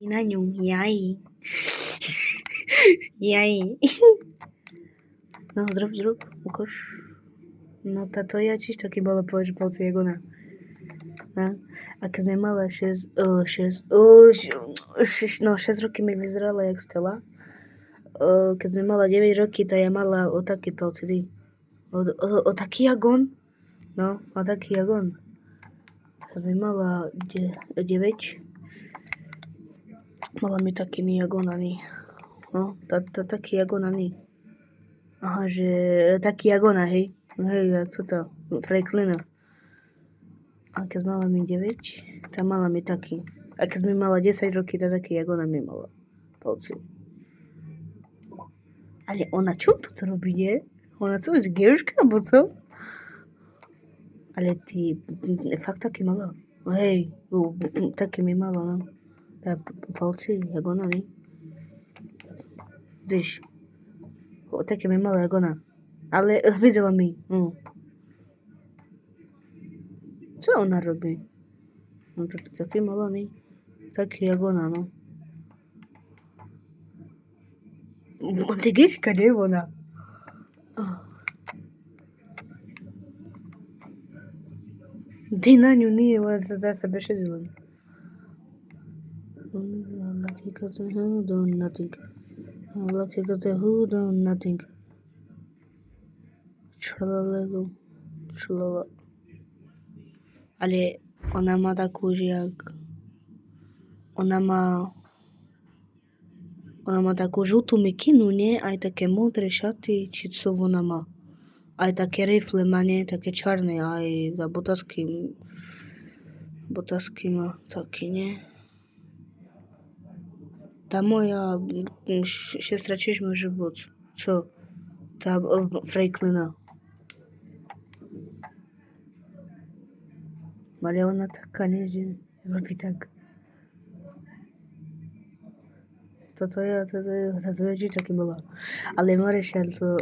I na nią, jaj. Jaj. No, zrób, ukož. No, to ja tiež taký bolo palci, jak ona. A keď sme mala 6 roky mi vyzerala jak Stella. Keď sme mala 9 roky, to ja mala o taký palci. O taký jak on. No, o taký jak on. Keď sme mala 9, mala mi taký jak on, ani. No, to taký jak on, ani. Aha, že taký jak ona, hej. Hej, jak toto, Franklina. A keď mala mi 9, tá mala mi taký. A keď mi mala 10 roky, to taký, jak ona mi mala. Palci. Ale ona čo toto robí, nie? Ona co, geuška, alebo co? Ale ty, fakt taký mala. Hej, taký mi mala, no. Tá palci, jak ona, nie? Víš, také mi mala, jak ona. Ale vyzela mi, Co ona robí? No to taký mala, nie? Taký, jak ona, no. Montegeška, nie ona. Ty na ňu nie, ona za sebe šedila. Lucky cause they who do nothing. Lucky cause they who do nothing. Tralalelo. Tralala. Ale ona má takú, že jak... Ona má takú žltú mikinu, nie? Aj také modré šaty, či co ona má. Aj také rifle má, nie? Také čarné, aj za botasky. Botasky má taký, nie? Tá moja sestra tiež môže byť. Co? Tá Franklina. Ale ona taká, nie? Že robí tak. Toto ja tiež taky bola. Ale Marešal to...